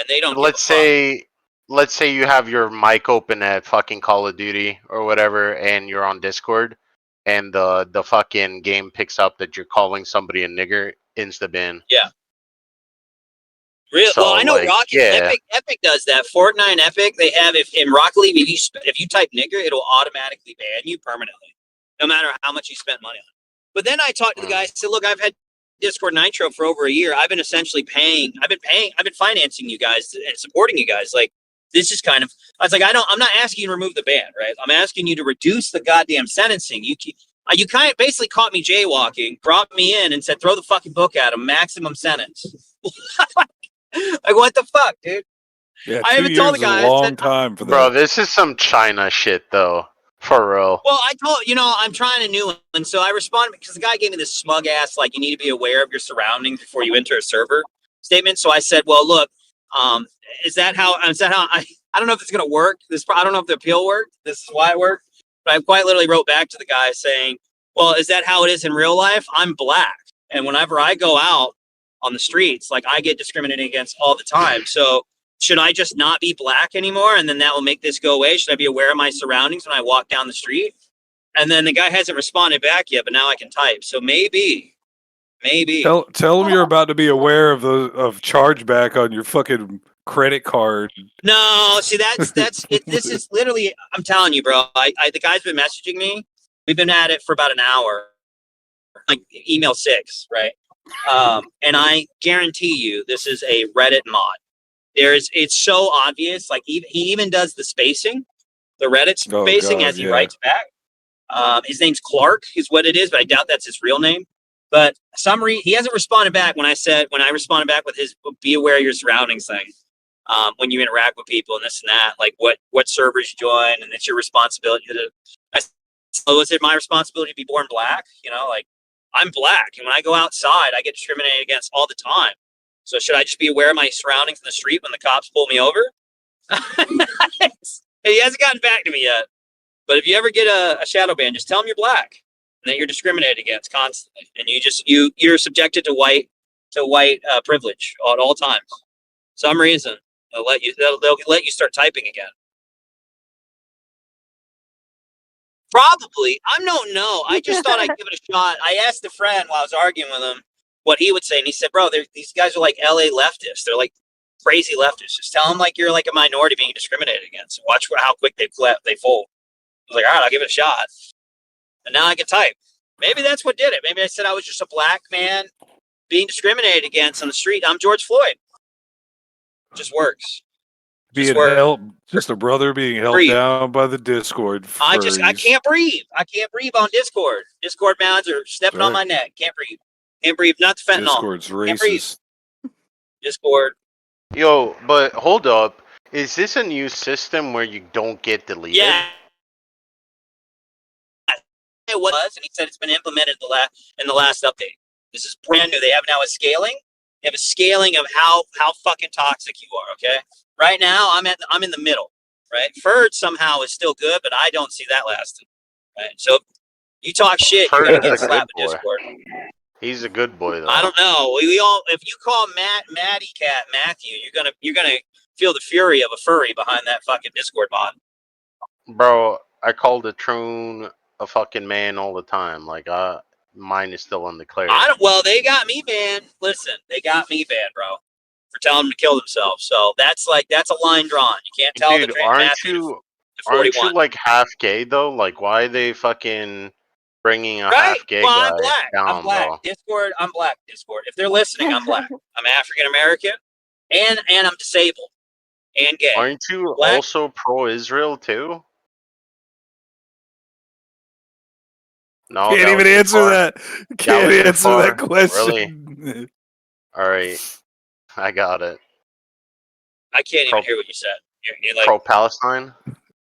and they don't let's say you have your mic open at fucking Call of Duty or whatever, and you're on Discord, and the fucking game picks up that you're calling somebody a nigger, insta ban. Yeah. Really? So, Well, I know like, Epic does that. Fortnite and Epic, they have if in Rocket League, if you type nigger, it'll automatically ban you permanently, no matter how much you spent money on it. But then I talked to the guy. I said, "Look, I've had Discord Nitro for over a year. I've been essentially paying. I've been financing you guys and supporting you guys. Like, this is kind of." I was like, I'm not asking you to remove the ban, right? I'm asking you to reduce the goddamn sentencing. You kind of basically caught me jaywalking, brought me in, and said, "Throw the fucking book at him. Maximum sentence." Like, what the fuck, dude? Yeah, I haven't told the guy. A long time for that. bro, this is some China shit, though. For real. Well, I told I'm trying a new one, and so I responded because the guy gave me this smug ass, like, you need to be aware of your surroundings before you enter a server statement. So I said, well, look, is that how I don't know if it's gonna work. I don't know if the appeal worked. This is why it worked. But I quite literally wrote back to the guy saying, well, is that how it is in real life? I'm black, and whenever I go out on the streets, like, I get discriminated against all the time. So should I just not be black anymore? And then that will make this go away. Should I be aware of my surroundings when I walk down the street? And then the guy hasn't responded back yet, but now I can type. So maybe. Tell him you're about to be aware of chargeback on your fucking credit card. No, see, that's it. This is literally, I'm telling you, bro. The guy's been messaging me. We've been at it for about an hour, like email 6, right? And I guarantee you, this is a Reddit mod. It's so obvious. Like, he even does the spacing, the Reddit spacing as he writes back. His name's Clark, is what it is, but I doubt that's his real name. But he hasn't responded back when I responded back with his "be aware of your surroundings" thing. When you interact with people and this and that, like what servers you join, and it's your responsibility so is it my responsibility to be born black? Like, I'm black, and when I go outside, I get discriminated against all the time. So should I just be aware of my surroundings in the street when the cops pull me over? He hasn't gotten back to me yet. But if you ever get a shadow ban, just tell him you're black and that you're discriminated against constantly, and you're subjected to white privilege at all times. Some reason they'll let you start typing again. Probably. I don't know. I just thought I'd give it a shot. I asked a friend while I was arguing with him what he would say, and he said, bro, these guys are like LA leftists. They're like crazy leftists. Just tell them like you're like a minority being discriminated against. Watch how quick they fold. I was like, all right, I'll give it a shot. And now I can type. Maybe that's what did it. Maybe I said I was just a black man being discriminated against on the street. I'm George Floyd. It just works. Just a brother being held down by the Discord. I can't breathe. I can't breathe on Discord. Discord mounts are stepping on my neck. Can't breathe. Can't breathe. Not the fentanyl. Discord's racist. Discord. Yo, but hold up. Is this a new system where you don't get deleted? Yeah. It was, and he said it's been implemented in the last update. This is brand new. They have now a scaling. They have a scaling of how fucking toxic you are. Okay. Right now, I'm in the middle. Right. Ferd somehow is still good, but I don't see that lasting. Right. So you talk shit, you're gonna get slapped with Discord. He's a good boy, though. I don't know. We all, if you call Matty Cat Matthew, you're gonna feel the fury of a furry behind that fucking Discord bot. Bro, I call the Troon a fucking man all the time. Like, mine is still undeclared. Well, they got me banned. Listen, they got me banned, bro, for telling them to kill themselves. So that's a line drawn. You can't tell. Dude, aren't you like half gay though? Like, why are they fucking bringing a half gay guy I'm black. down? I'm black. Bro. Discord. I'm black. Discord. If they're listening, I'm black. I'm African American, and I'm disabled and gay. Aren't you also pro-Israel too? No, can't even answer that. Can't answer that question. Really? All right, I got it. I can't even hear what you said. You're like pro-Palestine.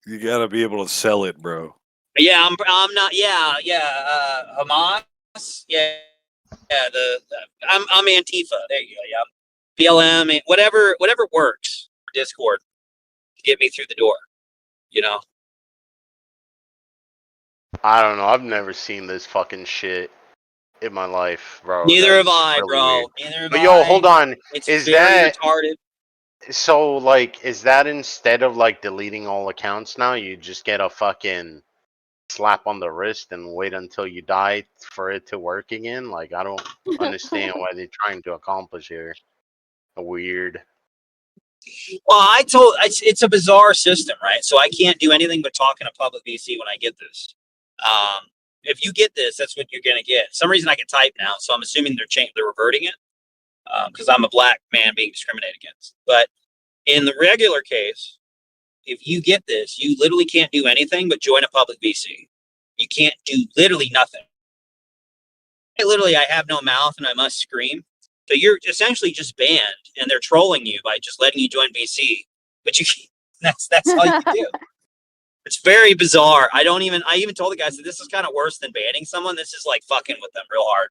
You gotta be able to sell it, bro. Yeah, I'm not. Yeah. Hamas. Yeah. I'm Antifa. There you go. Yeah. BLM. Whatever works for Discord to get me through the door. I don't know. I've never seen this fucking shit in my life, bro. Neither have I, bro. Neither have I. Yo, hold on. It's very retarded. So, like, is that instead of like deleting all accounts now, you just get a fucking slap on the wrist and wait until you die for it to work again? Like, I don't understand what they're trying to accomplish here. Weird. Well, it's a bizarre system, right? So I can't do anything but talk in a public VC when I get this. If you get this, that's what you're gonna get. For some reason I can type now, so I'm assuming they're reverting it because I'm a black man being discriminated against. But in the regular case, if you get this, you literally can't do anything but join a public VC. You can't do literally nothing. I have no mouth and I must scream. So you're essentially just banned, and they're trolling you by just letting you join VC. But you that's all you can do. It's very bizarre. I even told the guys that this is kind of worse than banning someone. This is like fucking with them real hard.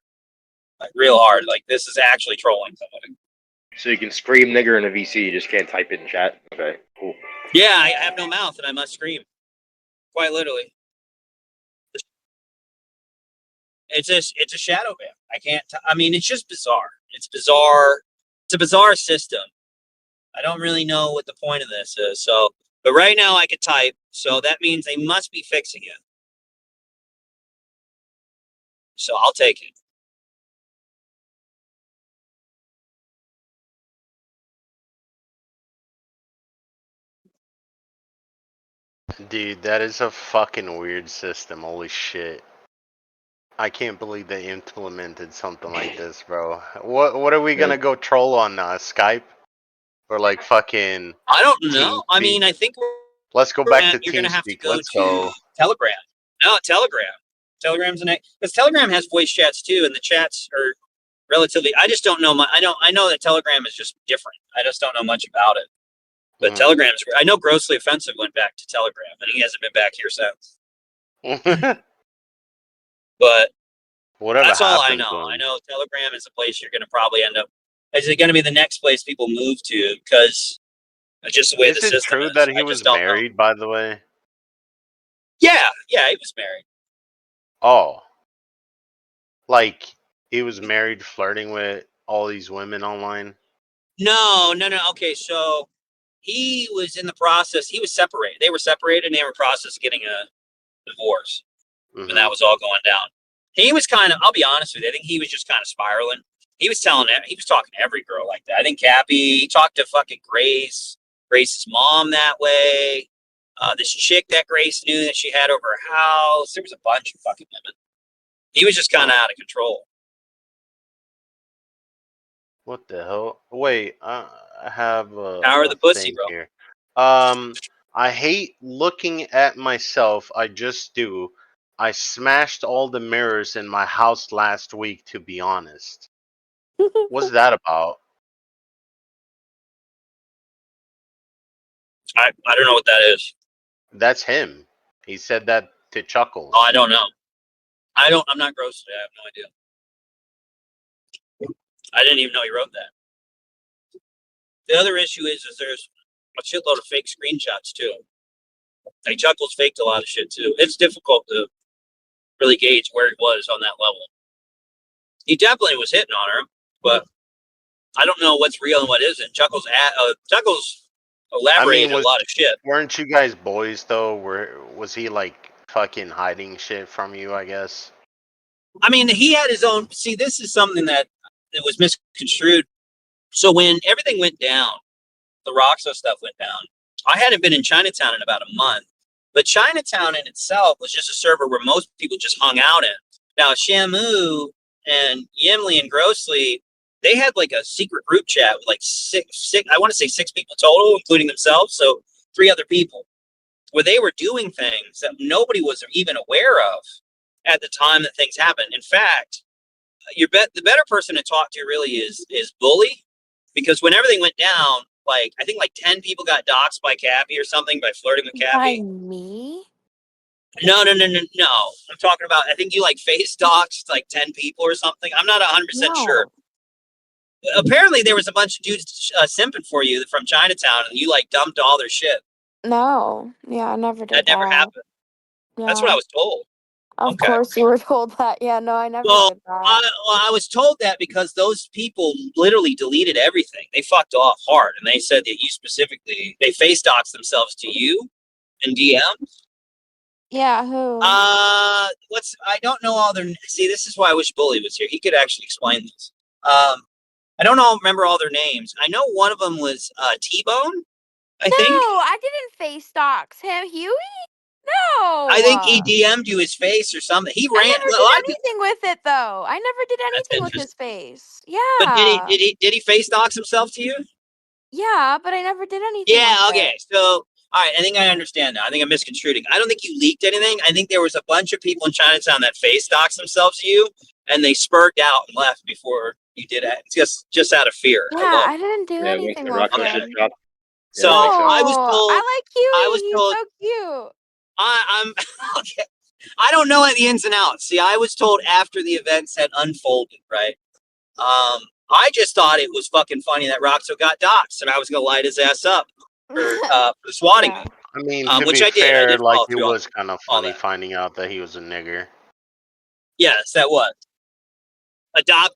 Like real hard. Like this is actually trolling somebody. So you can scream nigger in a VC, you just can't type it in chat. Okay, cool. Yeah, I have no mouth and I must scream. Quite literally. It's a shadow ban. I can't. I mean, it's just bizarre. It's bizarre. It's a bizarre system. I don't really know what the point of this is. So, but right now I could type. So that means they must be fixing it. So I'll take it. Dude, that is a fucking weird system. Holy shit. I can't believe they implemented something like this, bro. What are we gonna go troll on Skype? Or like fucking I don't know. I TeamSpeak? mean, I think Let's go back to you're gonna have to TeamSpeak. go Let's to go. Telegram. No, Telegram. Telegram's because Telegram has voice chats too, and the chats are relatively. I just don't know. I know that Telegram is just different. I just don't know much about it. But Telegram's. I know Grossly Offensive went back to Telegram, and he hasn't been back here since. But Whatever that's all I happened to know. him. I know Telegram is a place you're going to probably end up. Is it going to be the next place people move to? Because just the way Is the it system true is. that I he just was don't know. married, by the way? Yeah, he was married. Oh. Like, he was married, flirting with all these women online? No. Okay, so he was in the process. He was separated. They were separated, and they were in the process of getting a divorce. Mhm. And that was all going down. He was kind of. I'll be honest with you. I think he was just kind of spiraling. He was talking to every girl like that. I think Cappy. He talked to fucking Grace's mom that way. This chick that Grace knew that she had over her house. There was a bunch of fucking women. He was just kind of out of control. What the hell? Wait, I have Power of the pussy, bro. here. I hate looking at myself. I just do. I smashed all the mirrors in my house last week, to be honest. What's that about? I don't know what that is. That's him. He said that to Chuckles. Oh, I don't know. I'm not gross today. I have no idea. I didn't even know he wrote that. The other issue is there's a shitload of fake screenshots too. Like Chuckles faked a lot of shit too. It's difficult to really gauge where he was on that level. He definitely was hitting on her, but I don't know what's real and what isn't. Chuckles elaborated a lot of shit. Weren't you guys boys though? Was he like fucking hiding shit from you, I guess? I mean, he had his own. See, this is something that was misconstrued. So when everything went down, the Roxo stuff went down. I hadn't been in Chinatown in about a month, but Chinatown in itself was just a server where most people just hung out in. Now, Shamu and Yimli and Grossly, they had like a secret group chat with like six, I want to say 6 people total, including themselves. So 3 other people, where they were doing things that nobody was even aware of at the time that things happened. In fact, the better person to talk to really is Bully, because when everything went down, like I think like 10 people got doxxed by Cappy or something by flirting with Cappy. By me? No. I'm talking about, I think you like face doxed like 10 people or something. I'm not 100% sure. Apparently there was a bunch of dudes simping for you from Chinatown, and you like dumped all their shit. No. Yeah, I never did That never happened. Yeah. That's what I was told. Of Okay. course you were told that. Yeah, no, I never Well, did that. I was told that because those people literally deleted everything. They fucked off hard, and they said that you specifically they face doxed themselves to you in DMs. Yeah, who? I don't know all their. See, this is why I wish Bully was here. He could actually explain this. I don't remember all their names. I know one of them was T-Bone. I No, think. I didn't face dox him. Huey? No. I think he DM'd you his face or something. He ran. I never A did lot of people, anything with it though. I never did anything with his interesting. face. but Yeah. did he face dox himself to you? Yeah, but I never did anything. Yeah. with Okay. it. So, all right. I think I understand now. I think I'm misconstruing. I don't think you leaked anything. I think there was a bunch of people in Chinatown that face doxed themselves to you, and they spurred out and left before you did it. Just out of fear. Yeah, alone. I didn't do Yeah, once anything the with Roxo him. shit dropped. So that makes sense. I was told. I like Huey. I was He's told- so cute. I'm okay. I don't know the ins and outs. See, I was told after the events had unfolded, right? I just thought it was fucking funny that Roxo got doxxed, and I was gonna light his ass up for swatting Yeah. him. I mean, to Which be I did. I fair, did like follow it through on was kind of all funny that. finding out that he was a nigger. Yes, that was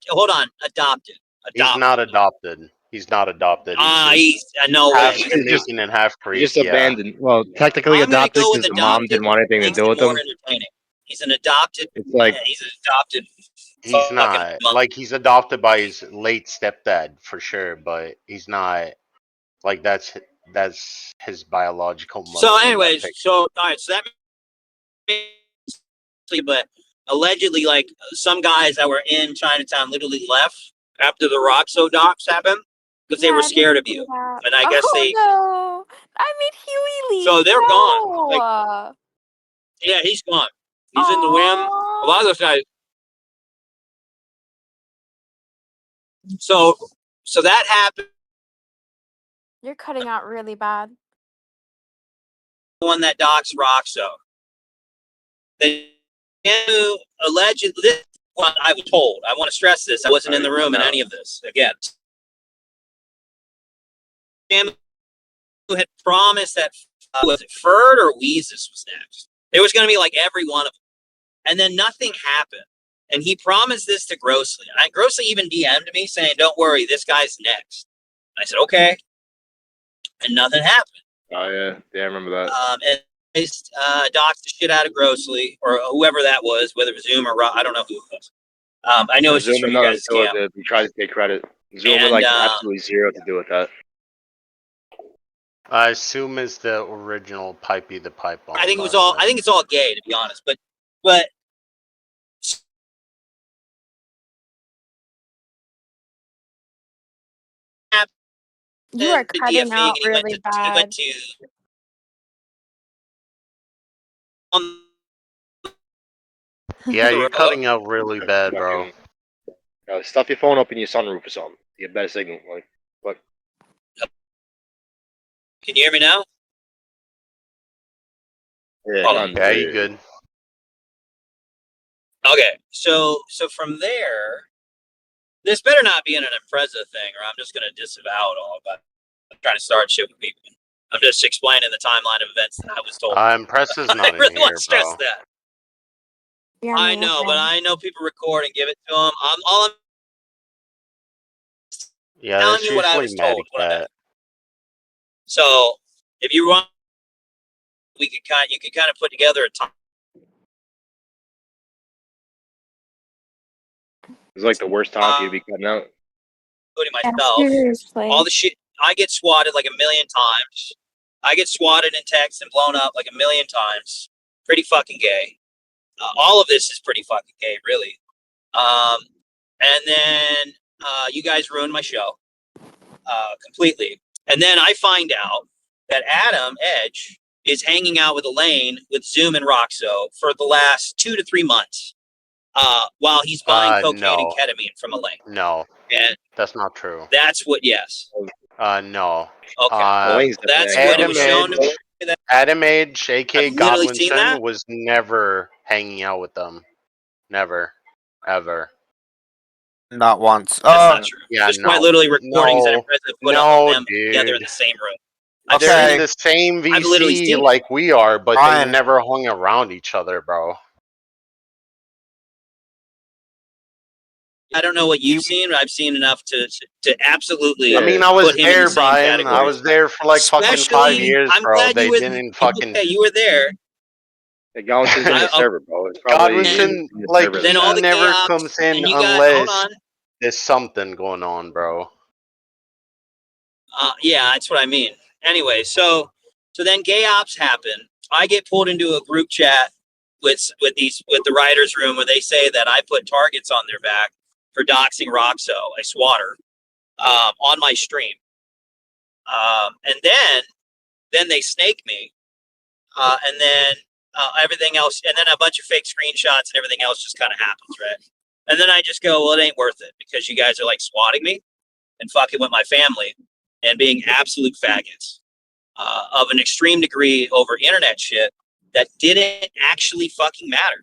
Hold on, adopted. He's not adopted. He's not adopted. He's no half way. Jamaican and half He Greek. just Yeah. abandoned. Well, technically I'm gonna adopted go with because the mom adopted. didn't want anything to Makes do it with more him. entertaining. He's an adopted. It's like Yeah, he's an adopted. He's fucking not mom. like he's adopted by his late stepdad for sure, but he's not like that's his biological mother. So, in that anyways, picture. so all right, so that makes, but allegedly, like some guys that were in Chinatown literally left after the Roxo docs happened because they Yeah, were I scared of didn't you, do that. and I guess Oh, they. no. I mean, Huey Lee. So they're gone. No. Like, yeah, he's gone. He's in the whim. A lot of those guys. So that happened. You're cutting out really bad. The one that docs Roxo. They knew allegedly. This one I was told. I want to stress this. I wasn't in the room in any of this. Again, Jim who had promised that was it Ferd or Weezus was next. There was going to be like every one of them, and then nothing happened. And he promised this to Grossly. And Grossly even DM'd me saying, "Don't worry, this guy's next." And I said, "Okay," and nothing happened. oh yeah, I remember that. And they doxed the shit out of Grossly or whoever that was, whether it was Zoom or I don't know who it was. I know it's just Zoom from had you nothing guys' to do with scam. it. He tried to take credit. Zoom had And, like absolutely zero to do with that. I assume is the original Pipey the Pipe Bomb. I think it by was the all. way. I think it's all gay, to be honest. But You are the cutting DFing, out and he went really to, bad. He went to Yeah, the you're remote. cutting out really bad, bro. Stuff your phone up in your sunroof or something. You get better signal. Like, Can you hear me now? yeah, Oh, kinda, Yeah, you good. Okay, so from there, this better not be in an Impreza thing, or I'm just gonna disavow it all. But I'm trying to start shit with people. I'm just explaining the timeline of events that I was told. Impressa's I not in really here, want to stress bro. that. You're I know, but I know people record and give it to them. I'm Yeah, telling that's you what I was usually told. What I Medicat. meant. So if you want, you could kind of put together a time. it's like the worst time for you to be cutting out. Including Yeah, myself. seriously. All the shit I get swatted like a million times. I get swatted in text and blown up like a million times. Pretty fucking gay. All of this is pretty fucking gay, really. And then you guys ruined my show completely. And then I find out that Adam Edge is hanging out with Elaine with Zoom and Roxo for the last 2 to 3 months while he's buying cocaine and No. ketamine from Elaine. No, And that's not true. that's what, yes. No. Okay. Elaine's the That's man. what it was shown to me. Adam Age, aka I've literally seen that. Godwinson, was never hanging out with them. Never. Ever. Not once. That's not true. yeah, There's no. quite literally recordings that No. are present put No, on them dude. together in the same room. Okay. They're in the same I've literally VC seen like we are, but Ryan. they never hung around each other, bro. I don't know what you've seen, but I've seen enough to absolutely. I mean, I was put him in there, the same Brian. I category. was there for like fucking 5 Especially, years, I'm bro. glad They you were. didn't fucking. Okay, you were there. The Godwinson's in the I- server, bro. It's probably Godwinson, in the like, server. Then all he the never chaos, comes in and you got. Hold unless on. there's something going on, bro. Yeah, that's what I mean. Anyway, so then gay ops happen. I get pulled into a group chat with the writers' room where they say that I put targets on their back for doxing Roxo, a swatter, on my stream. And then they snake me, and then everything else, and then a bunch of fake screenshots and everything else just kind of happens, right? And then I just go, well, it ain't worth it because you guys are like swatting me and fucking with my family and being absolute faggots of an extreme degree over internet shit that didn't actually fucking matter.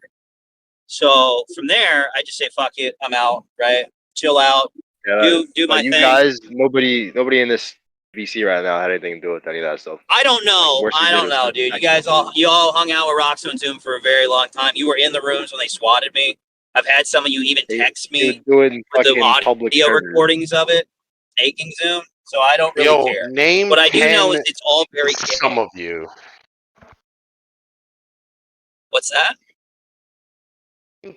So from there, I just say, fuck it, I'm out, right? Chill out, Yeah, do my you thing. guys, nobody in this VC right now had anything to do with any of that stuff. I don't know. Worst you I did don't was know, fucking dude. text You all hung out with Roxo and Zoom for a very long time. You were in the rooms when they swatted me. I've had some of you even text me doing with the fucking public audio servers. recordings of it, making Zoom. So I don't really Yo, care. name What I do 10, know is it's all very gay. some of you. What's that?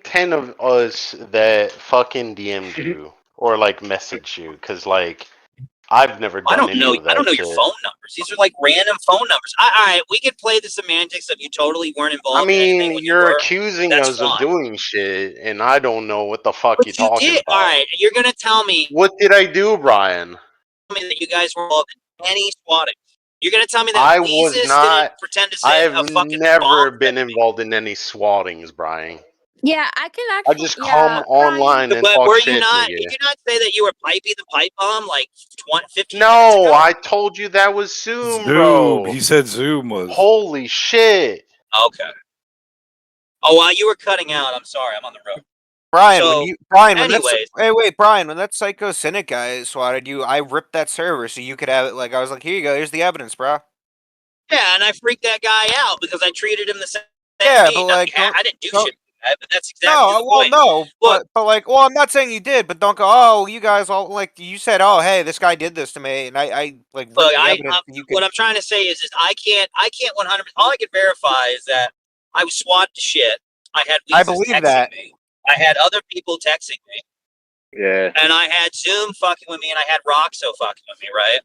10 of us that fucking DM'd you or like messaged you, because like I've never done I don't any know. of that I don't know shit. your phone numbers. These are like random phone numbers. All right, we could play the semantics of you totally weren't involved. I in anything mean, when you're you were. accusing That's us of fine. doing shit, and I don't know what the fuck But you're you talking did. about. All right, you're gonna tell me What did I do, Brian? that you guys were involved in any swatting. You're gonna tell me that I was Leezus not. didn't pretend to I set have a fucking never bomb. been involved in any swattings, Brian. Yeah, I can I actually. just Yeah, come online Brian. and But talk were shit, you not? nigga. Did you not say that you were Pipey the pipe bomb like 15 minutes No, ago? I told you that was Zoom, Zoom. bro. He said Zoom was. Holy shit. Okay. Oh, well, you were cutting out. I'm sorry. I'm on the road. Brian, So, when anyways. Brian, when that Psycho Cynic guy swatted you, I ripped that server so you could have it. Like, I was like, here you go, here's the evidence, bro. Yeah, and I freaked that guy out because I treated him the same. Yeah, way. but like, I didn't do don't- shit. But that's exactly the well, point. no, Look, but like, well, I'm not saying you did, but don't go. Oh, you guys all like you said. Oh, hey, this guy did this to me, and I like ripped look, the evidence. You could. what I'm trying to say is I can't 100%. All I can verify is that I was swatted to shit. I had I Leezus believe texting that. me. I had other people texting me. Yeah. And I had Zoom fucking with me, and I had Roxo fucking with me, right?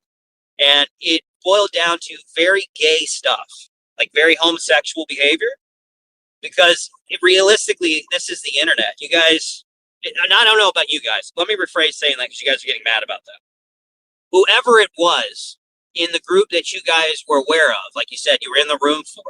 And it boiled down to very gay stuff, like very homosexual behavior. Because realistically, this is the internet. You guys, and I don't know about you guys. Let me rephrase saying that because you guys are getting mad about that. Whoever it was in the group that you guys were aware of, like you said, you were in the room for,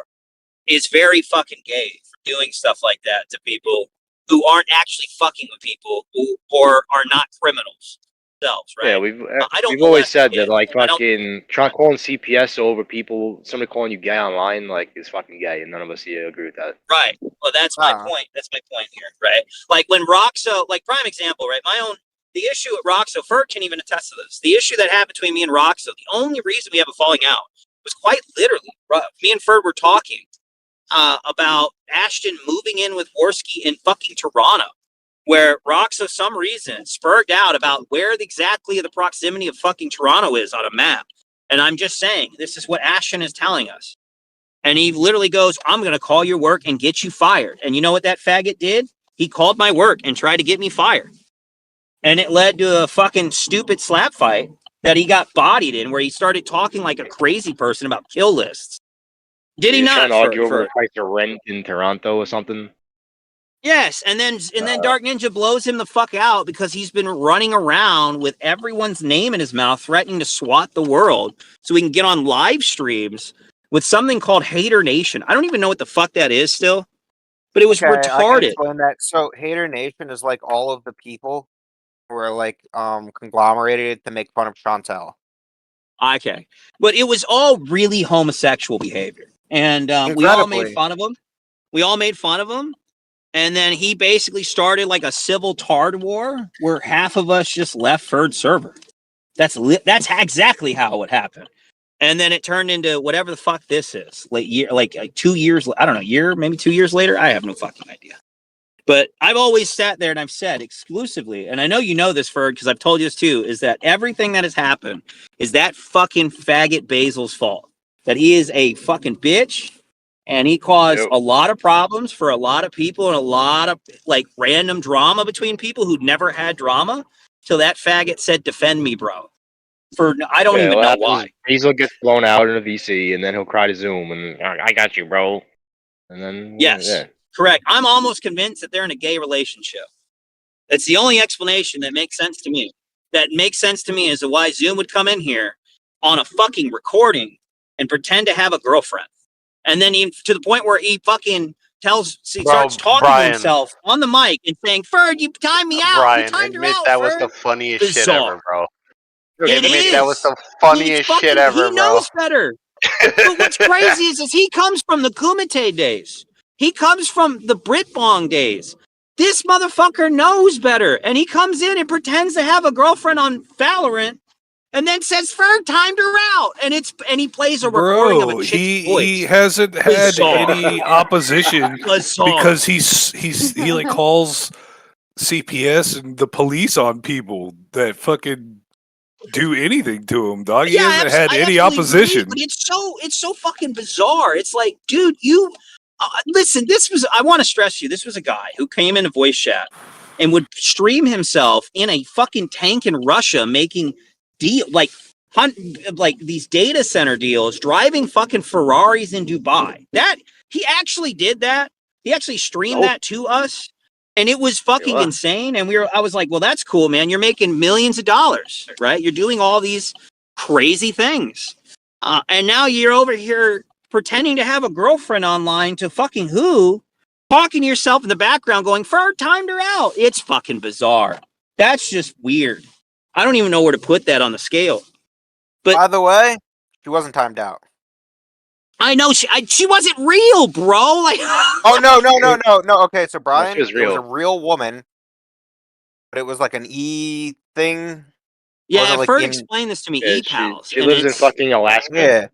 is very fucking gay for doing stuff like that to people who aren't actually fucking with people or are not criminals themselves, right? Yeah, I don't we've always molest said kids. that like I don't- fucking trying calling CPS over people, somebody calling you gay online, like is fucking gay, and none of us here agree with that. Right. Well, that's my point. That's my point here, right? Like when Roxo, like prime example, right? The issue at Roxo, Ferg can even attest to this. The issue that happened between me and Roxo, the only reason we have a falling out was quite literally, me and Ferg were talking about Ashton moving in with Worski in fucking Toronto, where Roxo, some reason, spurred out about where exactly the proximity of fucking Toronto is on a map. And I'm just saying, this is what Ashton is telling us. And he literally goes, I'm going to call your work and get you fired. And you know what that faggot did? He called my work and tried to get me fired. And it led to a fucking stupid slap fight that he got bodied in, where he started talking like a crazy person about kill lists. Did he not? Trying to argue over the price of rent in Toronto or something? Yes, and then Dark Ninja blows him the fuck out because he's been running around with everyone's name in his mouth, threatening to swat the world so he can get on live streams with something called Hater Nation. I don't even know what the fuck that is still, but it was I can retarded. explain that. So, Hater Nation is like all of the people who are like conglomerated to make fun of Chantel. Okay, but it was all really homosexual behavior, and we all made fun of him. We all made fun of him. And then he basically started like a civil tard war where half of us just left Ferg server. That's exactly how it happened. And then it turned into whatever the fuck this is. Like 2 years, I don't know, maybe 2 years later. I have no fucking idea. But I've always sat there and I've said exclusively, and I know you know this, Ferg, because I've told you this too, is that everything that has happened is that fucking faggot Basil's fault. That he is a fucking bitch, and he caused Yep. a lot of problems for a lot of people and a lot of like random drama between people who'd never had drama till that faggot said, "Defend me, bro." For I don't even what know happens why. is Basil gets blown out in a VC, and then he'll cry to Zoom, and I got you, bro. And then Yes. yeah. Correct. I'm almost convinced that they're in a gay relationship. That's the only explanation that makes sense to me. That makes sense to me as to why Zoom would come in here on a fucking recording and pretend to have a girlfriend. And then even to the point where he fucking starts talking to Brian. himself on the mic and saying, "Ferg, you timed me out. Brian, you timed admit her out, that was Ferg." the funniest shit Bizarre. ever, bro. It Admit is. that was the He's funniest fucking, shit ever, he bro. knows better. But what's crazy is he comes from the Kumite days. He comes from the Britbong days. This motherfucker knows better, and he comes in and pretends to have a girlfriend on Valorant, and then says Ferg timed her out, and he plays a recording of a chick's he voice. hasn't had Bizarre. any opposition Bizarre. because he like calls CPS and the police on people that fucking do anything to him, dog. He hasn't had any opposition. Agree, but it's so fucking bizarre. It's like, dude, you listen. I want to stress you. This was a guy who came into voice chat and would stream himself in a fucking tank in Russia, making like these data center deals, driving fucking Ferraris in Dubai. That he actually did that. He actually streamed that to us. And it was fucking insane. And I was like, well, that's cool, man. You're making millions of dollars, right? You're doing all these crazy things. And now you're over here pretending to have a girlfriend online to fucking who? Talking to yourself in the background going, Ferg timed her out. It's fucking bizarre. That's just weird. I don't even know where to put that on the scale. But by the way, she wasn't timed out. I know she wasn't real, bro. Like, oh no. Okay, so Brian, It was a real woman, but it was like an E thing. Yeah, like Ferg explained this to me. E-Pals. She lives in fucking Alaska. Yeah.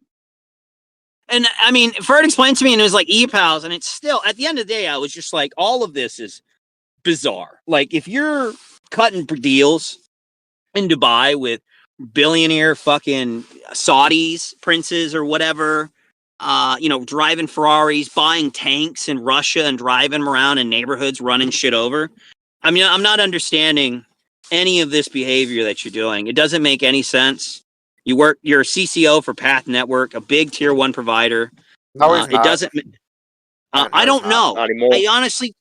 And I mean, Ferg explained to me, and it was like E-Pals, and it's still at the end of the day, I was just like, all of this is bizarre. Like, if you're cutting deals in Dubai with billionaire fucking Saudis, princes, or whatever. Driving Ferraris, buying tanks in Russia and driving them around in neighborhoods, running shit over. I mean, I'm not understanding any of this behavior that you're doing. It doesn't make any sense. You're a CCO for Path Network, a big tier 1 provider. No, he's not. It doesn't. I don't know. Not anymore. I honestly,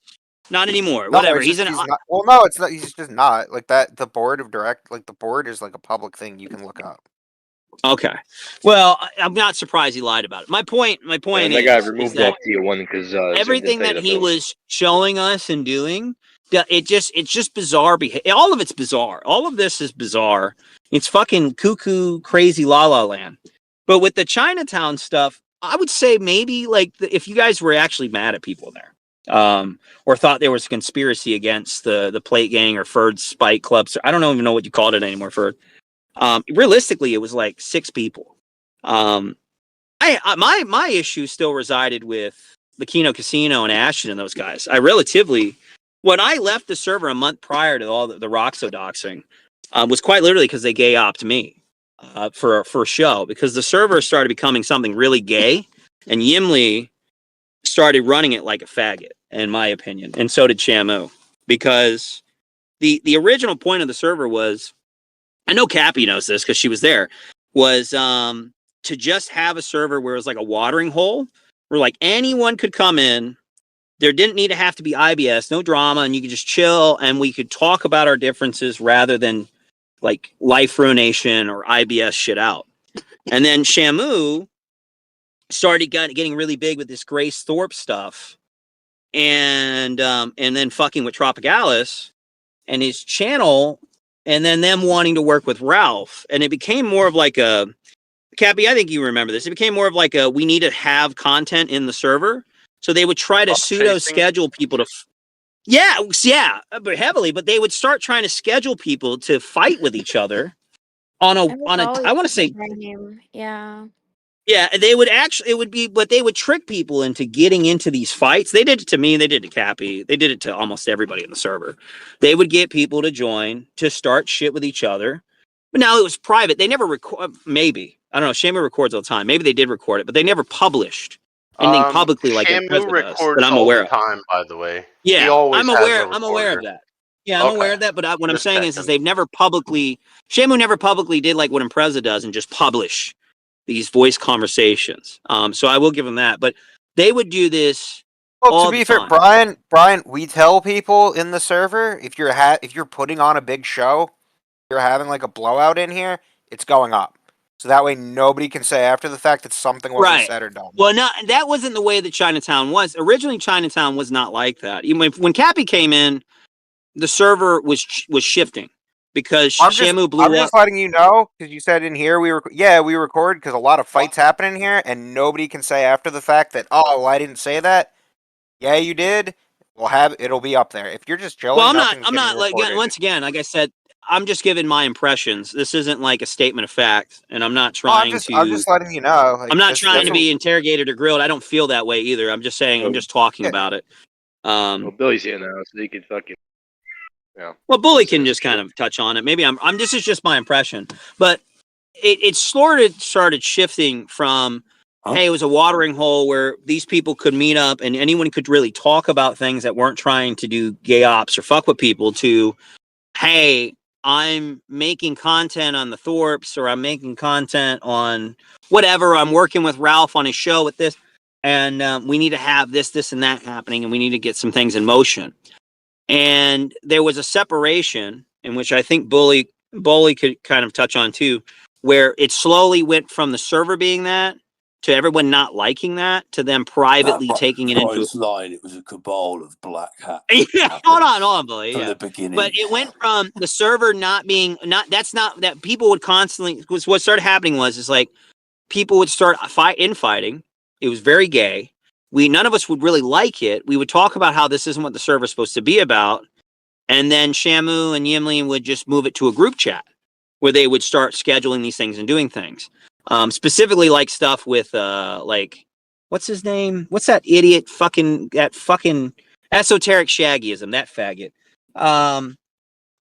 not anymore. No, Whatever. he's not. Well, no, it's not. He's just not like that. The board of the board is like a public thing you can look up. Okay. Well, I'm not surprised he lied about it. My point And is that got removed that off tier 1 because everything that he was showing us and doing, it's just bizarre behavior. All of it's bizarre. All of this is bizarre. It's fucking cuckoo, crazy la la land. But with the Chinatown stuff, I would say maybe like if you guys were actually mad at people there, or thought there was a conspiracy against the Plate Gang or Ferd Spike Clubs. I don't even know what you called it anymore, Ferd. Realistically, it was like 6 people. My issue still resided with the Kino Casino and Ashton and those guys. When I left the server a month prior to all the Roxo doxing, was quite literally because they gay opt me for a show, because the server started becoming something really gay, and Yimli started running it like a faggot, in my opinion, and so did Shamu, because the original point of the server was, I know Cappy knows this because she was there, was to just have a server where it was like a watering hole where like anyone could come in. There didn't need to have to be IBS, no drama, and you could just chill and we could talk about our differences rather than like life ruination or IBS shit out. And then Shamu started getting really big with this Grace Thorpe stuff, and then fucking with Tropicalis and his channel. And then them wanting to work with Ralph. And it became more of like a, Cappy, I think you remember this. It became more of like a, we need to have content in the server. So they would try to pseudo schedule people to, but heavily, but they would start trying to schedule people to fight with each other on a, I want to say, Yeah. Yeah, they would actually, it would be, but they would trick people into getting into these fights. They did it to me. They did it to Cappy. They did it to almost everybody in the server. They would get people to join to start shit with each other. But now it was private. They never record. Maybe I don't know. Shamu records all the time. Maybe they did record it, but they never published anything publicly like Shamu Impreza does records that I'm all aware the of. time, by the way. Yeah, He always I'm has aware. a I'm aware of recorder. that. Yeah, I'm aware Okay. of that. But what I'm Just saying is checking. they've never publicly. Shamu never publicly did like what Impreza does and just publish these voice conversations. So I will give them that. But they would do this. Well, all to be the fair, time. Brian, we tell people in the server if you're putting on a big show, you're having like a blowout in here, it's going up. So that way nobody can say after the fact that something wasn't Right. said or done. Well, no, that wasn't the way that Chinatown was. Originally, Chinatown was not like that. Even when Cappy came in, the server was shifting because Shamu blew I'm up. just letting you know because you said in here we record because a lot of fights happen in here and nobody can say after the fact that well, I didn't say that. Yeah, you did. It'll be up there. If you're just chilling, Well, nothing's I'm not getting like recorded. once again, like I said, I'm just giving my impressions. This isn't like a statement of fact, and I'm not No, I'm trying to. just letting you know. Like, I'm not this- trying that's to what- be interrogated or grilled. I don't feel that way either. I'm just saying. I'm just talking Yeah. about it. Well, Billy's here now, so he could fucking. Well, Bully can just kind of touch on it. Maybe I'm. This is just my impression, but it started shifting from. Hey, it was a watering hole where these people could meet up and anyone could really talk about things that weren't trying to do gay ops or fuck with people. To, hey, I'm making content on the Thorpes or I'm making content on whatever. I'm working with Ralph on his show with this, and we need to have this, and that happening, and we need to get some things in motion. And there was a separation in which I think Bully could kind of touch on too, where it slowly went from the server being that to everyone not liking that to them privately taking it into. Brian's line, it was a cabal of black hats. Yeah, hold on, Bully. From Yeah. the beginning. But it went from the server not being that's not that people would constantly. What started happening is like people would start infighting. It was very gay. None of us would really like it. We would talk about how this isn't what the server's supposed to be about. And then Shamu and Yimli would just move it to a group chat where they would start scheduling these things and doing things. Specifically like stuff with like what's his name? What's that idiot fucking esoteric shaggyism, that faggot.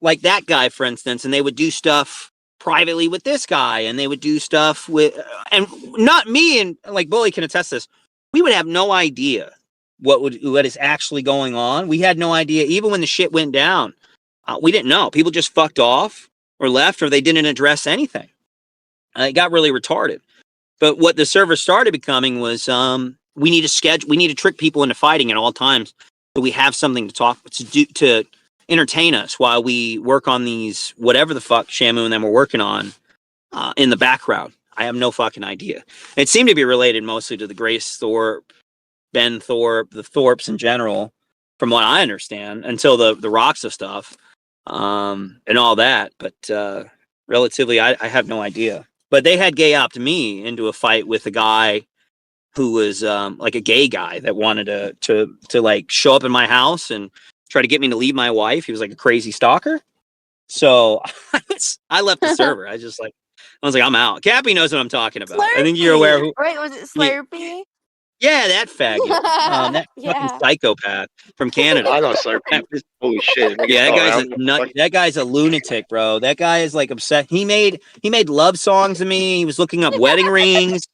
Like that guy, for instance, and they would do stuff privately with this guy, and they would do stuff with and not me, and like Bully can attest this. We would have no idea what is actually going on. We had no idea. Even when the shit went down, we didn't know. People just fucked off or left, or they didn't address anything. It got really retarded. But what the server started becoming was we need to trick people into fighting at all times, so we have something to talk to entertain us while we work on these whatever the fuck Shamu and them were working on in the background. I have no fucking idea. It seemed to be related mostly to the Grace Thorpe, Ben Thorpe, the Thorpes in general, from what I understand, until the Roxa stuff and all that. But relatively, I have no idea. But they had gay opt me into a fight with a guy who was like a gay guy that wanted to like show up in my house and try to get me to leave my wife. He was like a crazy stalker. So I left the server. I was like, I'm out. Cappy knows what I'm talking about. I think you're aware. Wait, was it Slurpee? Yeah, that faggot. That Yeah. fucking psychopath from Canada. I know, sir. Holy shit! Yeah, that guy's a nut. That guy's a lunatic, bro. That guy is like obsessed. He made love songs to me. He was looking up wedding rings.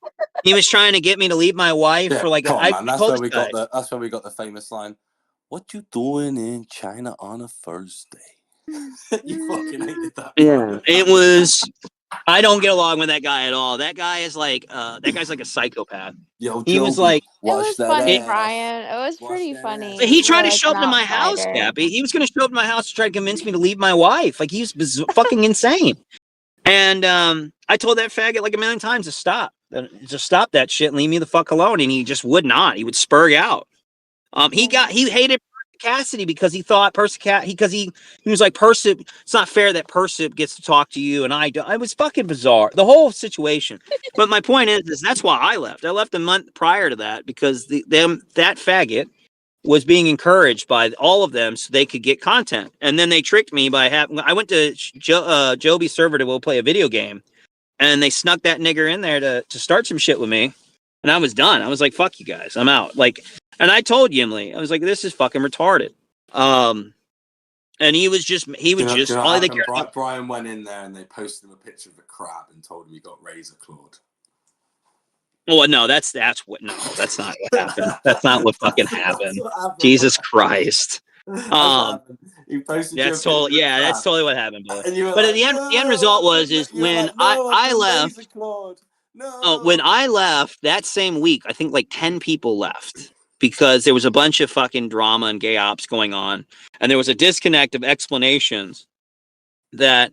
He was trying to get me to leave my wife for like. Come on, man. That's where we got That's where we got the famous line. What you doing in China on a Thursday? You fucking hated that. Yeah, it was. I don't get along with that guy at all. That guy is like that guy's like a psychopath. Yo, He was Joby, like- It was wash that funny, ass. Brian. It was Wash pretty that funny. ass. But he tried You're to show up like to an my house, outsider. Cappy. He was going to show up to my house to try to convince me to leave my wife. Like he's fucking insane. And I told that faggot like a million times to stop that shit and leave me the fuck alone. And he just would not. He would spurg out. He hated Cassidy because he thought he was like Persip. It's not fair that Persip gets to talk to you and I don't. It was fucking bizarre, the whole situation. But my point is that's why I left. I left a month prior to that because that faggot was being encouraged by all of them so they could get content, and then they tricked me by having. I went to Joby's server to go play a video game, and they snuck that nigger in there to start some shit with me, and I was done. I was like, fuck you guys, I'm out. Like, and I told Yimli, I was like, this is fucking retarded. And he was just Do you know all what they happened? cared about. Brian went in there and they posted him a picture of a crab and told him he got razor clawed. Well, no, that's not what happened. That's not what fucking happened. That's what happened. Jesus Christ. That's what happened. He posted you a That's picture totally, of a yeah, that's crab. totally what happened, boy. And you were But like, the end result was when I left. No. When I left that same week, I think like 10 people left because there was a bunch of fucking drama and gay ops going on, and there was a disconnect of explanations that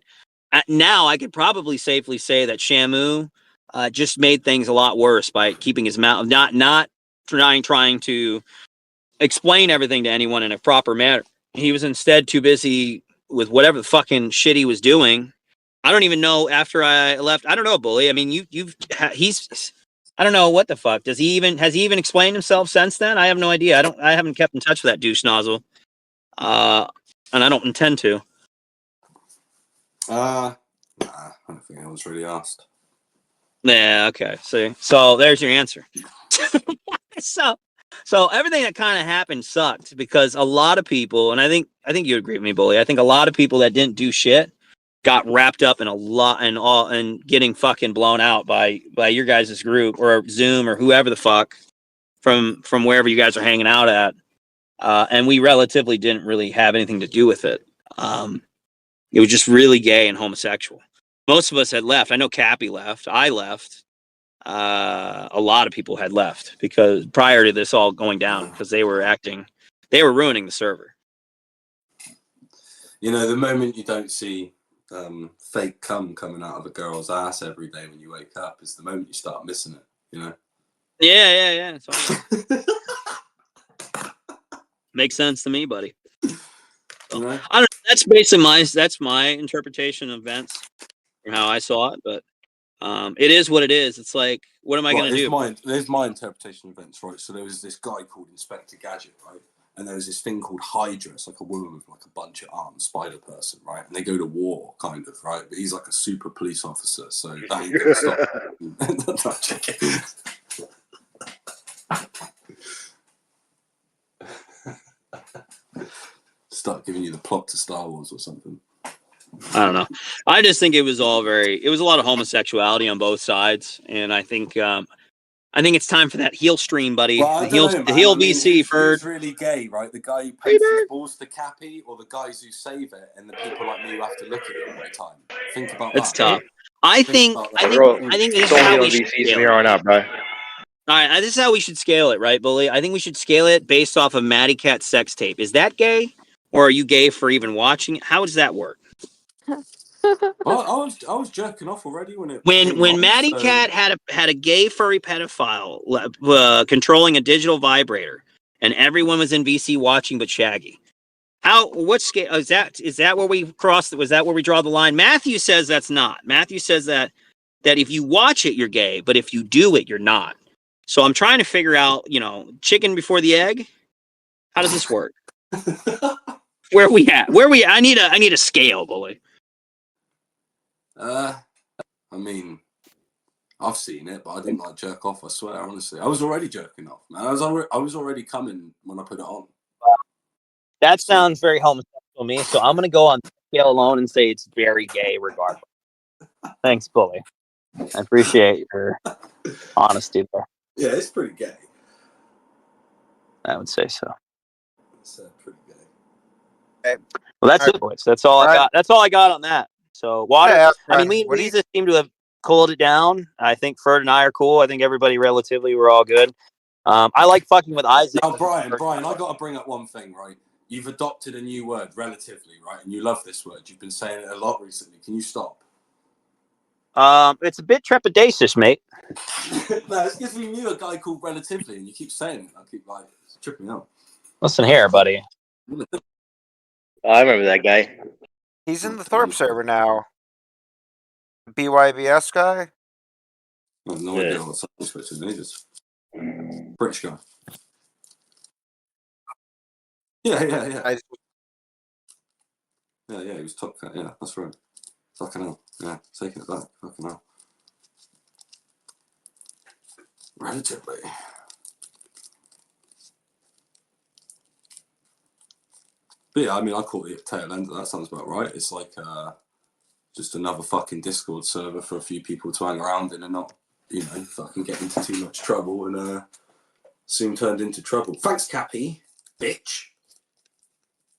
now I could probably safely say that Shamu just made things a lot worse by keeping his mouth, not trying to explain everything to anyone in a proper manner. He was instead too busy with whatever the fucking shit he was doing. I don't even know after I left. I don't know, Bully. I mean, he's I don't know what the fuck. Has he even explained himself since then? I have no idea. I haven't kept in touch with that douche nozzle. And I don't intend to. Nah, I don't think I was really asked. Yeah, okay. See. So there's your answer. So everything that kind of happened sucked because a lot of people, and I think you agree with me, Bully. I think a lot of people that didn't do shit got wrapped up in a lot and getting fucking blown out by your guys' group or Zoom or whoever the fuck from wherever you guys are hanging out at. And we relatively didn't really have anything to do with it. It was just really gay and homosexual. Most of us had left. I know Cappy left. I left. A lot of people had left because prior to this all going down, because they were ruining the server. You know, the moment you don't see fake cum coming out of a girl's ass every day when you wake up is the moment you start missing it, you know? Yeah. It's all makes sense to me, buddy. You know? I don't know. That's basically my interpretation of events from how I saw it, but it is what it is. It's like, what am I going to do? There's my interpretation of events, right? So there was this guy called Inspector Gadget, right? And there was this thing called Hydra. It's like a woman with like a bunch of arms, spider person, right? And they go to war, kind of, right? But he's like a super police officer, so that ain't gonna stop. Not checking. Start giving you the plot to Star Wars or something. I don't know. I just think it was a lot of homosexuality on both sides, and I think it's time for that heel stream, buddy. Well, the heel VC for who's really gay, right? The guy who pays his balls to Cappy, or the guys who save it, and the people like me who have to look at it all the time. Think about that. It's tough. I think this is how we should scale from here on out, bro. All right, this is how we should scale it, right, Bully? I think we should scale it based off of Maddie Cat's sex tape. Is that gay, or are you gay for even watching it? How does that work? Well, I was jerking off already when Maddie Cat had a gay furry pedophile controlling a digital vibrator, and everyone was in VC watching but Shaggy. What scale is that? Is that where we crossed? Was that where we draw the line? Matthew says that's not. Matthew says that if you watch it, you're gay, but if you do it, you're not. So I'm trying to figure out, chicken before the egg. How does this work? Where we at? I need a scale, Bully. I mean, I've seen it, but I didn't like jerk off. I swear, honestly, I was already jerking off, man. I was already coming when I put it on. That sounds very homosexual to me, so I'm gonna go on scale alone and say it's very gay, regardless. Thanks, Bully. I appreciate your honesty there. Yeah, it's pretty gay. I would say so. It's pretty gay. Okay. Well, that's it, boys. That's all I got. That's all I got on that. So, water. Yeah, I mean, we just seem to have cooled it down. I think Ferd and I are cool. I think everybody relatively we're all good. I like fucking with Isaac. Now, Brian, I got to bring up one thing, right? You've adopted a new word, relatively, right? And you love this word. You've been saying it a lot recently. Can you stop? It's a bit trepidatious, mate. No, it's because we knew a guy called Relatively, and you keep saying it. I keep it's tripping me out. Listen here, buddy. I remember that guy. He's in the Thorpe server now. BYBS guy? I have no idea what Switch is. Just British guy. Yeah. Yeah, he was top cat. Yeah, that's right. Fucking hell. Yeah, taking it back. Fucking hell. Relatively. But yeah, I mean, I caught the tail end of that. Sounds about right. It's like just another fucking Discord server for a few people to hang around in and not, fucking get into too much trouble, and soon turned into trouble. Thanks, Cappy, bitch.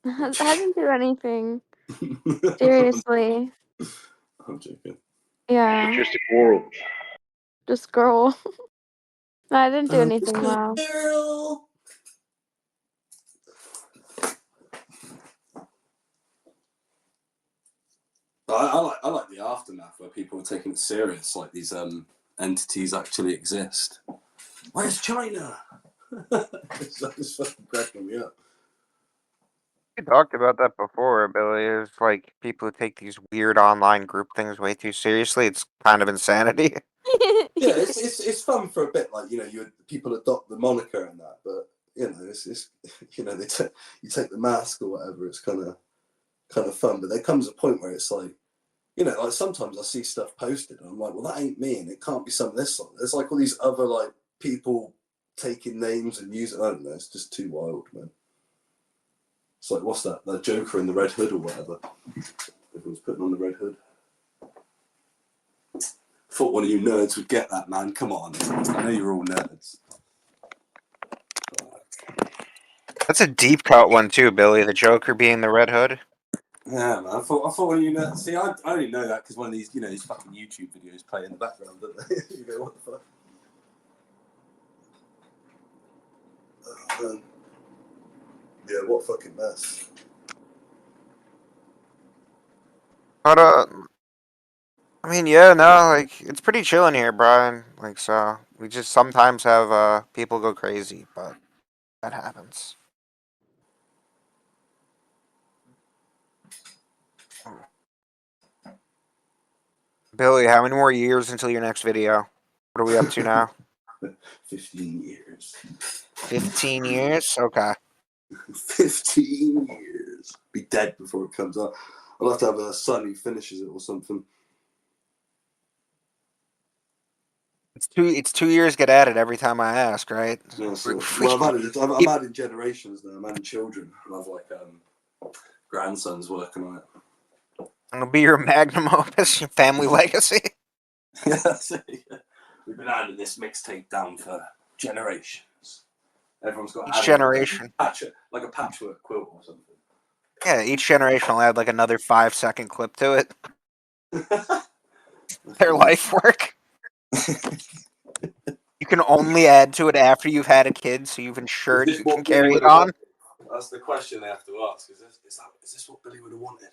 I didn't do anything. Seriously. I'm joking. Yeah. Just a quarrel. Just girl. No, I didn't do anything wrong. Girl. I like the aftermath where people are taking it serious, like these entities actually exist. Where's China? It's fucking cracking me up. We talked about that before, Billy. It's like people who take these weird online group things way too seriously. It's kind of insanity. Yeah, it's fun for a bit, like people adopt the moniker and that, but it's you take the mask or whatever. It's kind of fun, but there comes a point where it's like, like sometimes I see stuff posted and I'm like, well, that ain't me, and it can't be some of this song. There's like all these other like people taking names and using. I don't know. It's just too wild, man. It's like, what's that? The Joker in the red hood or whatever. Everyone's putting on the red hood. Thought one of you nerds would get that, man. Come on. I know you're all nerds. That's a deep cut one too, Billy. The Joker being the Red Hood. Yeah, man. I thought one of you nerds. See, I only know that because one of these, these fucking YouTube videos play in the background, don't they? You go, what the fuck? Oh, man. Yeah, what a fucking mess. But I mean, yeah, no, like it's pretty chill in here, Brian. Like, so we just sometimes have people go crazy, but that happens. Billy, how many more years until your next video? What are we up to now? 15 years. 15 years? Okay. 15 years. Be dead before it comes out. I'll have to have a son who finishes it or something. It's 2 years get added every time I ask, right? Yeah, so, well, I'm adding generations now. I'm adding children. I have like grandsons working on it. It'll be your magnum opus, your family legacy. Yeah, we've been adding this mixtape down for generations. Everyone's got Each generation. like a patchwork quilt or something. Yeah, each generation will add like another 5-second clip to it. Their life work. You can only add to it after you've had a kid, so you've ensured you can carry it on. That's the question they have to ask. Is this what Billy would have wanted?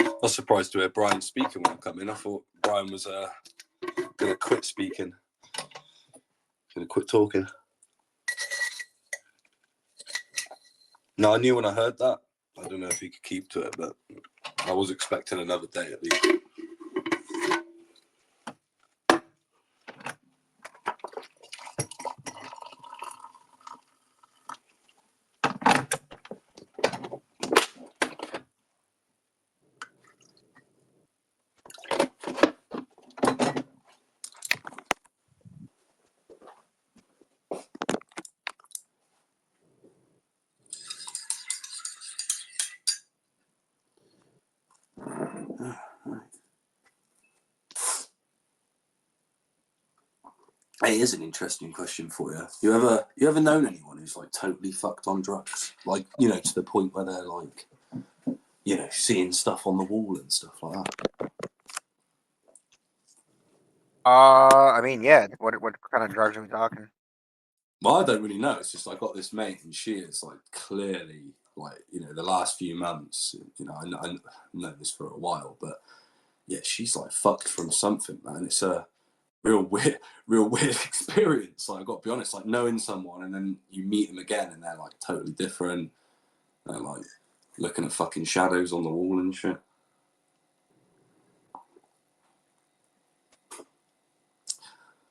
I was surprised to hear Brian speaking when I come in. I thought Brian was going to quit speaking. Going to quit talking. No, I knew when I heard that. I don't know if he could keep to it, but I was expecting another day at least. Hey, here's an interesting question for you. You ever known anyone who's like totally fucked on drugs? Like, to the point where they're like, seeing stuff on the wall and stuff like that. I mean, yeah. What kind of drugs are we talking? Well, I don't really know. It's just I got this mate, and she is like clearly like the last few months. I know this for a while, but yeah, she's like fucked from something, man. It's a real weird experience. Like, I got to be honest, like knowing someone and then you meet them again and they're like totally different. They're like looking at fucking shadows on the wall and shit.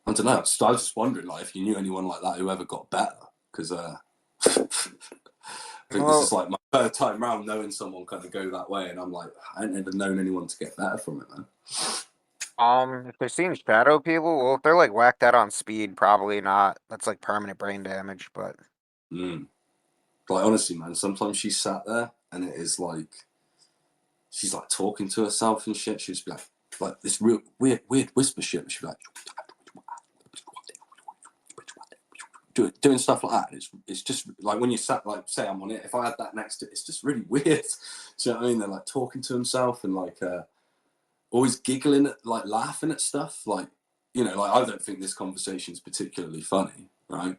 I don't know. I was just wondering, like, if you knew anyone like that who ever got better, because I think this is like my third time round, knowing someone kind of go that way, and I'm like, I ain't never known anyone to get better from it, man. If they're seeing shadow people, well, if they're like whacked out on speed, probably not. That's like permanent brain damage, but. Like honestly, man, sometimes she sat there and it is like she's like talking to herself and shit. She'd be like this real weird whisper shit. She'd be like doing stuff like that. It's just like when you sat like say I'm on it. If I had that next to it, it's just really weird. Do you know what I mean? They're like talking to himself and like always giggling at like laughing at stuff. Like you know, like I don't think this conversation is particularly funny, right?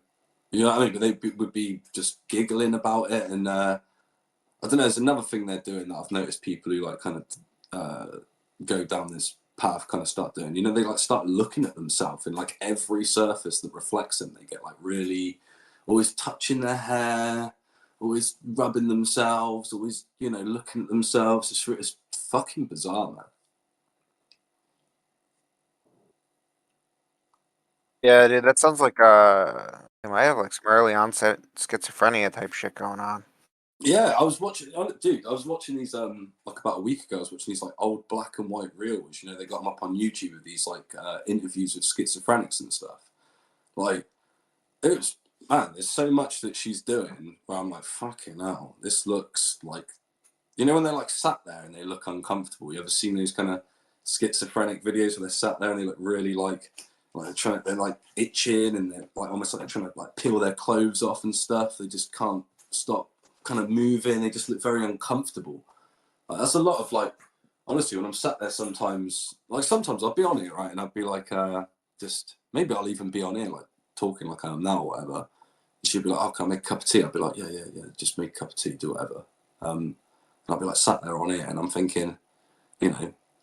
You know what I mean? But they would be just giggling about it, and I don't know. There's another thing they're doing that I've noticed people who like kind of go down this path kind of start doing. You know, they like start looking at themselves in like every surface that reflects them. They get like really always touching their hair, always rubbing themselves, always looking at themselves. It's fucking bizarre, man. Yeah, dude, that sounds like they might have like some early onset schizophrenia type shit going on. Yeah, I was watching, dude. I was watching these like about a week ago. I was watching these like old black and white reels. You know, they got them up on YouTube with these like interviews with schizophrenics and stuff. Like, it was man. There's so much that she's doing where I'm like, fucking hell. This looks like, when they're like sat there and they look uncomfortable. You ever seen those kind of schizophrenic videos where they're sat there and they look really like they're like itching and they're like almost like they're trying to like peel their clothes off and stuff. They just can't stop kind of moving. They just look very uncomfortable. Like, that's a lot of like, honestly, when I'm sat there sometimes I'll be on it, right? And I'd be like, just maybe I'll even be on here like talking like I am now or whatever. She'd be like, oh, can I make a cup of tea? I'd be like, yeah, just make a cup of tea, do whatever. And I'd be like sat there on it and I'm thinking,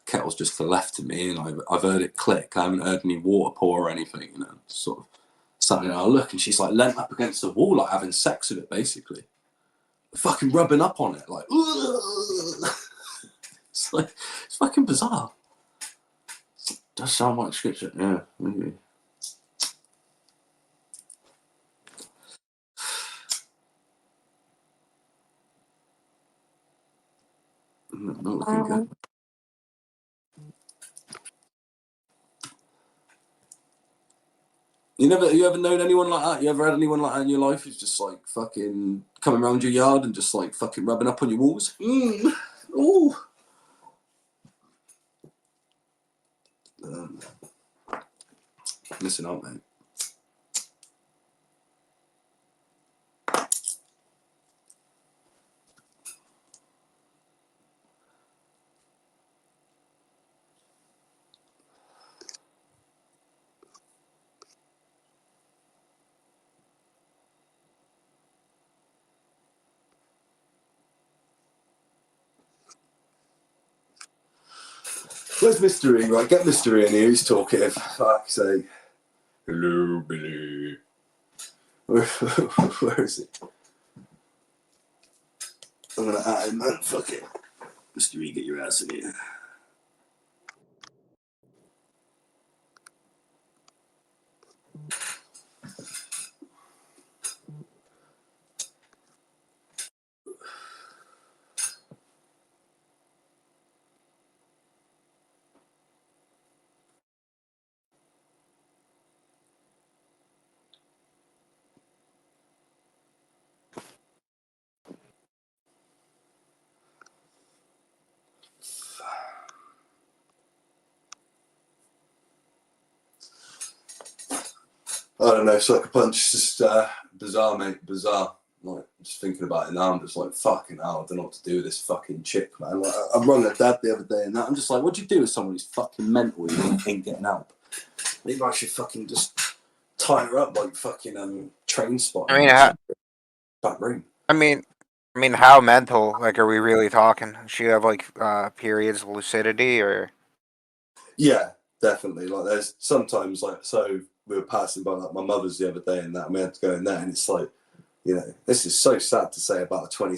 kettle's just to the left of me and I've heard it click. I haven't heard any water pour or anything, sort of sat there and I look and she's like leant up against the wall, like having sex with it basically. Fucking rubbing up on it, like it's like it's fucking bizarre. Does sound like shit, yeah. Maybe. Not looking good. You ever known anyone like that? You ever had anyone like that in your life who's just like fucking coming around your yard and just like fucking rubbing up on your walls? Ooh. Listen up, mate. Where's Mr. E? Right, get Mr. E in here. He's talkative. Fuck's sake. Hello, Billy. Where is it? I'm gonna add him, man. Fuck it. Mr. E, get your ass in here. I don't know, Sucker Punch is just bizarre, mate. Bizarre. Like, just thinking about it now, I'm just like, fucking hell, I don't know what to do with this fucking chick, man. Like, I rung her dad the other day and that. I'm just like, what'd you do with someone who's fucking mental who ain't getting help? Maybe I should fucking just tie her up like fucking train spot. I mean, back room. I mean, how mental? Like, are we really talking? Does she have like periods of lucidity or? Yeah, definitely. Like, there's sometimes like, so we were passing by like my mother's the other day and that, and we had to go in there, and it's like, this is so sad to say about a 20